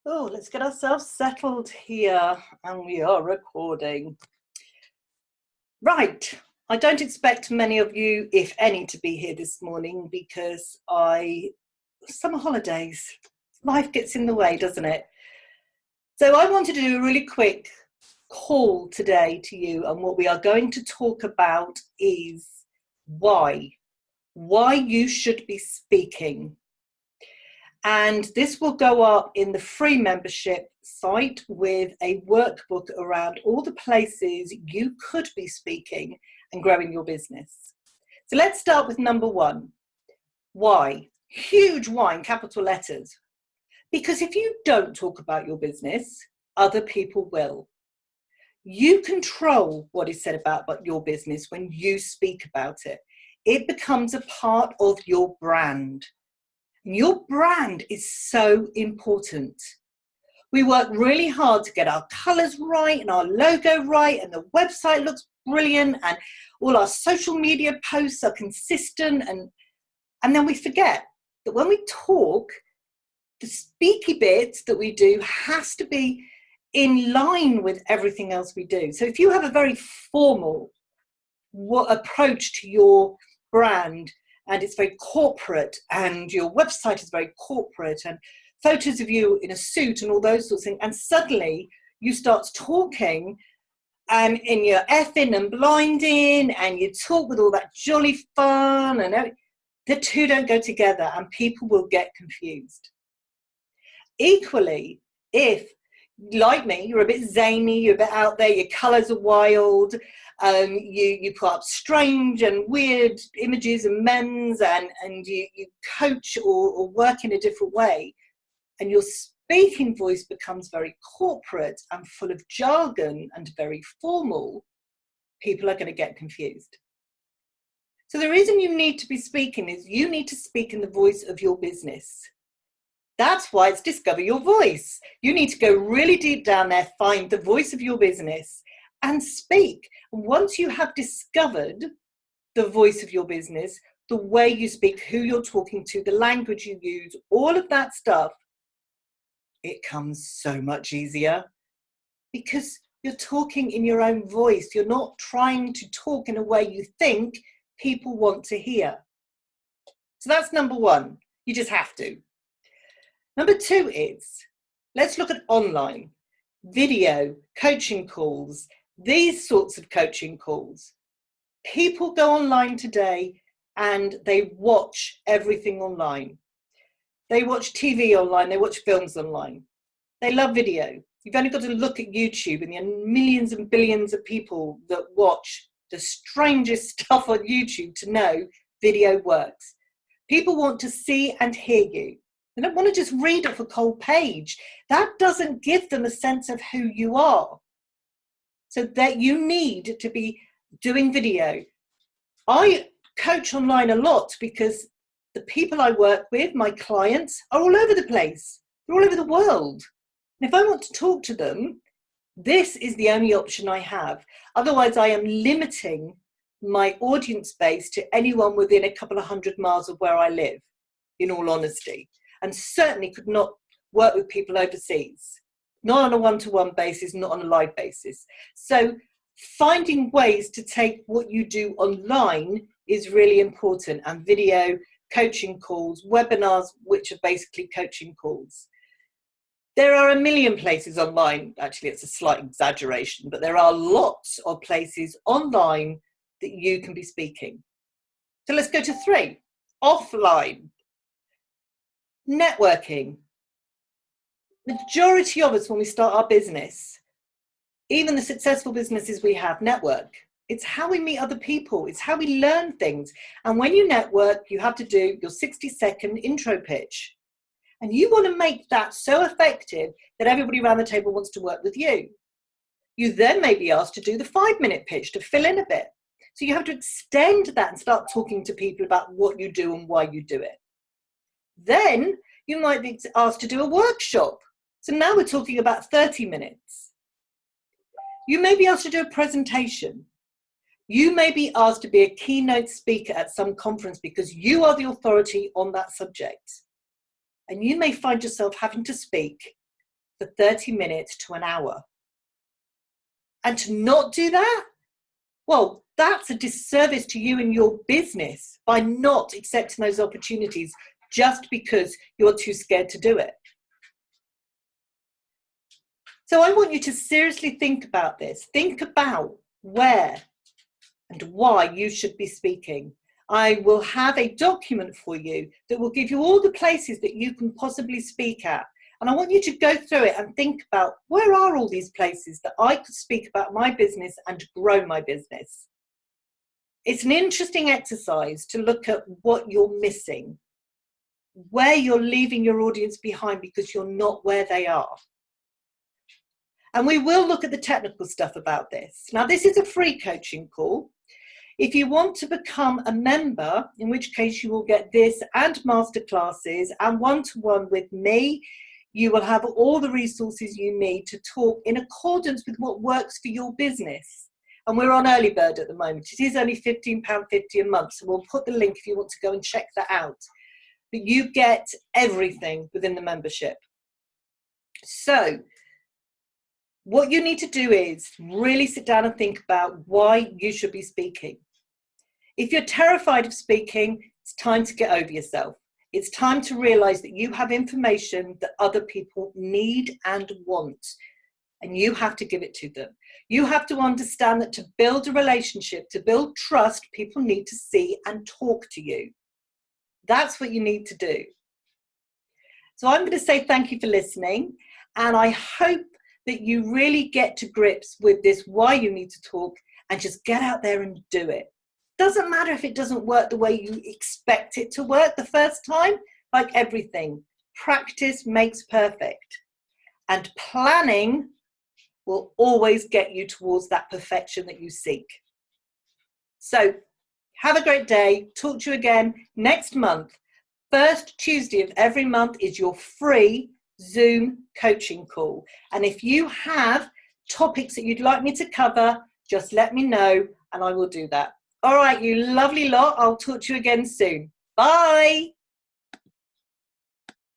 Oh, let's get ourselves settled here, and we are recording. Right, I don't expect many of you, if any, to be here this morning because summer holidays, life gets in the way, doesn't it? So I wanted to do a really quick call today to you, and what we are going to talk about is why you should be speaking. And this will go up in the free membership site with a workbook around all the places you could be speaking and growing your business. So let's start with number one. Why? Huge why in capital letters. Because if you don't talk about your business, other people will. You control what is said about your business when you speak about it. It becomes a part of your brand. Your brand is so important. We work really hard to get our colors right and our logo right, and the website looks brilliant, and all our social media posts are consistent, and then we forget that when we talk, the speaky bits that we do has to be in line with everything else we do. So if you have a very formal approach to your brand, and it's very corporate, and your website is very corporate, and photos of you in a suit and all those sorts of things, and suddenly you start talking and in your effing and blinding, and you talk with all that jolly fun, and the two don't go together, and people will get confused. Equally, if, like me, you're a bit zany, you're a bit out there, your colours are wild, you put up strange and weird images and memes, and you coach or work in a different way, and your speaking voice becomes very corporate and full of jargon and very formal, people are going to get confused. So the reason you need to be speaking is you need to speak in the voice of your business. That's why it's Discover Your Voice. You need to go really deep down there, find the voice of your business and speak. Once you have discovered the voice of your business, the way you speak, who you're talking to, the language you use, all of that stuff, it comes so much easier because you're talking in your own voice. You're not trying to talk in a way you think people want to hear. So that's number one. You just have to. Number two is, let's look at online, video, coaching calls, these sorts of coaching calls. People go online today and they watch everything online. They watch TV online, they watch films online. They love video. You've only got to look at YouTube and the millions and billions of people that watch the strangest stuff on YouTube to know video works. People want to see and hear you. They don't want to just read off a cold page. That doesn't give them a sense of who you are. So that you need to be doing video. I coach online a lot because the people I work with, my clients, are all over the place. They're all over the world. And if I want to talk to them, this is the only option I have. Otherwise, I am limiting my audience base to anyone within a couple of 100 miles of where I live, in all honesty. And certainly could not work with people overseas, not on a one-to-one basis, not on a live basis. So finding ways to take what you do online is really important, and video, coaching calls, webinars, which are basically coaching calls. There are a million places online, actually it's a slight exaggeration, but there are lots of places online that you can be speaking. So let's go to three, offline. Networking. Majority of us, when we start our business, even the successful businesses we have, network. It's how we meet other people. It's how we learn things. And when you network, you have to do your 60-second intro pitch. And you want to make that so effective that everybody around the table wants to work with you. You then may be asked to do the 5-minute pitch to fill in a bit. So you have to extend that and start talking to people about what you do and why you do it. Then you might be asked to do a workshop. So now we're talking about 30 minutes. You may be asked to do a presentation. You may be asked to be a keynote speaker at some conference because you are the authority on that subject. And you may find yourself having to speak for 30 minutes to an hour. And to not do that, well, that's a disservice to you and your business by not accepting those opportunities just because you're too scared to do it. So I want you to seriously think about this. Think about where and why you should be speaking. I will have a document for you that will give you all the places that you can possibly speak at. And I want you to go through it and think about, where are all these places that I could speak about my business and grow my business? It's an interesting exercise to look at what you're missing, where you're leaving your audience behind because you're not where they are. And we will look at the technical stuff about this. Now, this is a free coaching call. If you want to become a member, in which case you will get this and masterclasses and one-to-one with me, you will have all the resources you need to talk in accordance with what works for your business. And we're on early bird at the moment. It is only £15.50 a month, so we'll put the link if you want to go and check that out. But you get everything within the membership. So what you need to do is really sit down and think about why you should be speaking. If you're terrified of speaking, it's time to get over yourself. It's time to realize that you have information that other people need and want, and you have to give it to them. You have to understand that to build a relationship, to build trust, people need to see and talk to you. That's what you need to do. So I'm going to say thank you for listening, and I hope that you really get to grips with this, why you need to talk, and just get out there and do it. Doesn't matter if it doesn't work the way you expect it to work the first time. Like everything, practice makes perfect. And planning will always get you towards that perfection that you seek. So have a great day. Talk to you again next month. First Tuesday of every month is your free Zoom coaching call. And if you have topics that you'd like me to cover, just let me know and I will do that. All right, you lovely lot. I'll talk to you again soon. Bye.